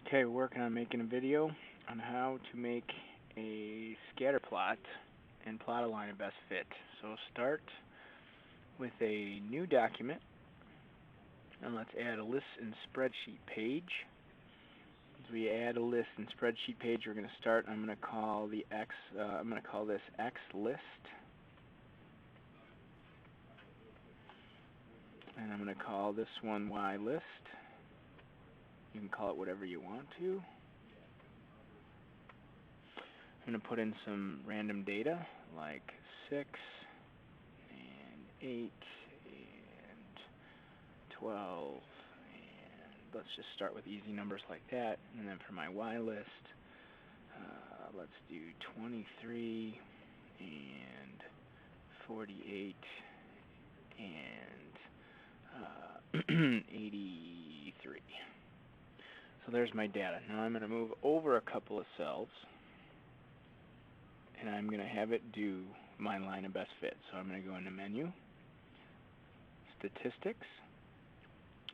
Okay, we're working on making a video on how to make a scatter plot and plot a line of best fit. So start with a new document and let's add a list and spreadsheet page. As we add a list and spreadsheet page, we're going to start. I'm going to call this X list, and I'm going to call this one Y list. You can call it whatever you want to. I'm going to put in some random data like 6 and 8 and 12, and let's just start with easy numbers like that. And then for my Y list, let's do 23 and 48 and 83. So there's my data. Now I'm going to move over a couple of cells, and I'm going to have it do my line of best fit. So I'm going to go into Menu, Statistics,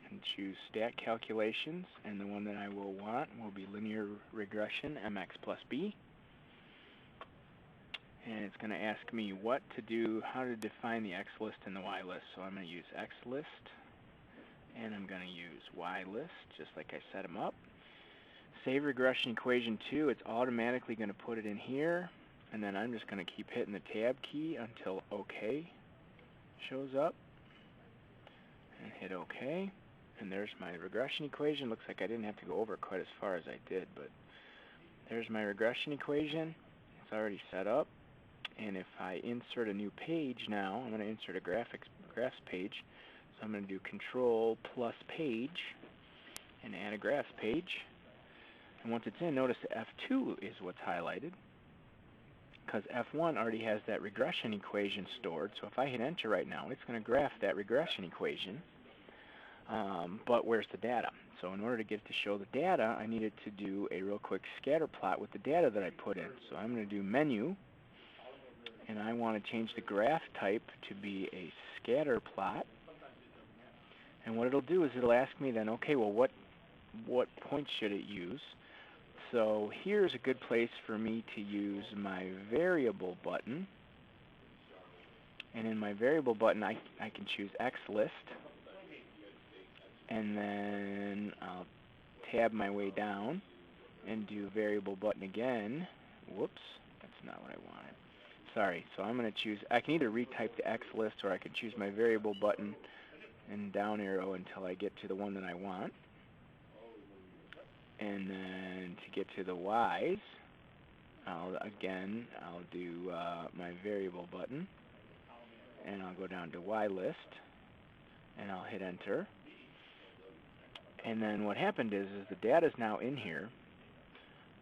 and choose Stat Calculations, and the one that I will want will be Linear Regression, MX plus B. And it's going to ask me what to do, how to define the X list and the Y list. So I'm going to use X list, and I'm going to use Y list, just like I set them up. Save regression equation 2, it's automatically going to put it in here, and then I'm just going to keep hitting the tab key until OK shows up, and hit OK. And there's my regression equation. Looks like I didn't have to go over quite as far as I did, but there's my regression equation. It's already set up. And if I insert a new page now, I'm going to insert a graphs page. So I'm going to do Control plus Page and add a graphs page. And once it's in, notice the F2 is what's highlighted, because F1 already has that regression equation stored. So if I hit Enter right now, it's going to graph that regression equation. But where's the data? So in order to get it to show the data, I needed to do a real quick scatter plot with the data that I put in. So I'm going to do Menu, and I want to change the graph type to be a scatter plot. And what it'll do is it'll ask me then, okay, well, what points should it use? So here's a good place for me to use my variable button. And in my variable button, I can choose X list. And then I'll tab my way down and do variable button again. Whoops, that's not what I wanted. Sorry, so I'm going to choose, I can either retype the X list, or I can choose my variable button and down arrow until I get to the one that I want. And then to get to the Y's, I'll do my variable button, and I'll go down to Y list, and I'll hit Enter. And then what happened is the data's now in here,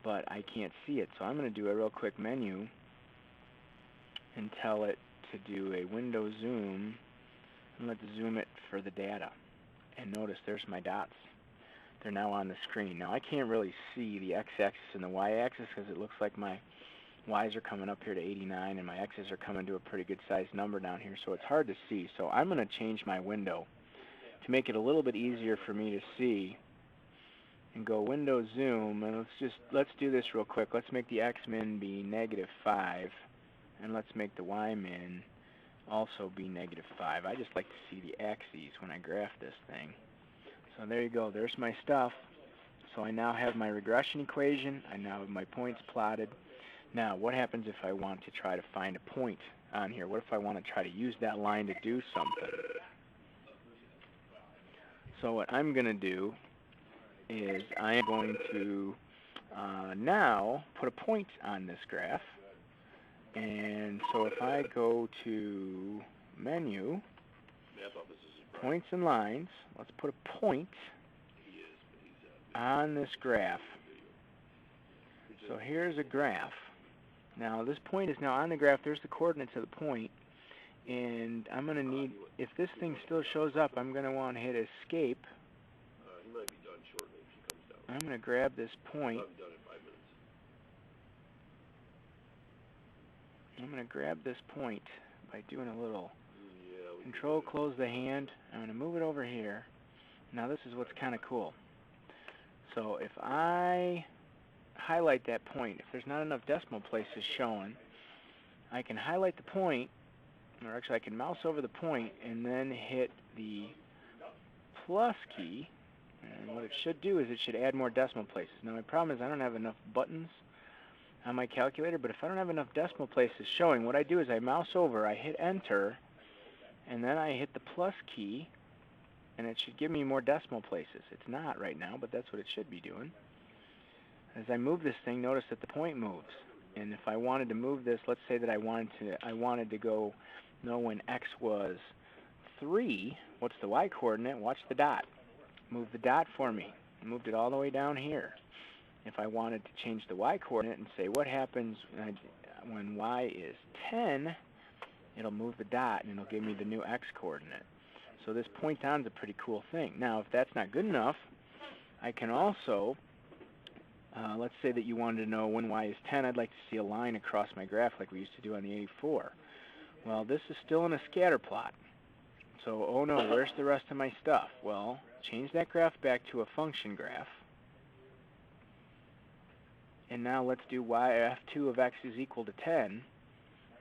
but I can't see it. So I'm going to do a real quick menu and tell it to do a window zoom, and let's zoom it for the data. And notice there's my dots. They're now on the screen. Now I can't really see the x-axis and the y-axis because it looks like my y's are coming up here to 89 and my x's are coming to a pretty good sized number down here, so it's hard to see. So I'm going to change my window to make it a little bit easier for me to see, and go window zoom, and let's do this real quick. Let's make the x-min be -5, and let's make the y-min also be -5. I just like to see the axes when I graph this thing. So there you go, there's my stuff. So I now have my regression equation, I now have my points plotted. Now what happens if I want to try to find a point on here? What if I want to try to use that line to do something? So what I'm going to do is I am going to now put a point on this graph. And so if I go to Menu, Points and Lines, let's put a point on this graph. So here's a graph. Now this point is now on the graph. There's the coordinates of the point. And I'm going to need, if this thing still shows up, I'm going to want to hit Escape. I'm going to grab this point. I'm going to grab this point by doing a little Control, close the hand. I'm going to move it over here. Now this is what's kind of cool. So if I highlight that point, if there's not enough decimal places showing, I can highlight the point, or actually I can mouse over the point and then hit the plus key, and what it should do is it should add more decimal places. Now my problem is I don't have enough buttons on my calculator, but if I don't have enough decimal places showing, what I do is I mouse over, I hit enter, and then I hit the plus key, and it should give me more decimal places. It's not right now, but that's what it should be doing. As I move this thing, notice that the point moves. And if I wanted to move this, let's say that I wanted to go know when x was 3, what's the y coordinate? Watch the dot. Move the dot for me. I moved it all the way down here. If I wanted to change the y coordinate and say what happens when y is 10, it'll move the dot and it'll give me the new x coordinate. So this point on is a pretty cool thing. Now if that's not good enough, I can also, let's say that you wanted to know when y is 10, I'd like to see a line across my graph like we used to do on the 84. Well, this is still in a scatter plot. So, oh no, where's the rest of my stuff? Well, change that graph back to a function graph. And now let's do f2 of x is equal to 10.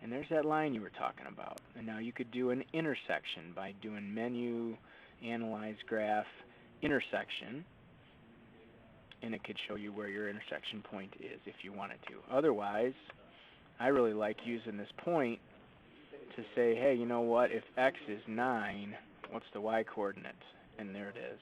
And there's that line you were talking about. And now you could do an intersection by doing menu, analyze graph, intersection. And it could show you where your intersection point is if you wanted to. Otherwise, I really like using this point to say, hey, you know what, if x is 9, what's the y coordinate? And there it is.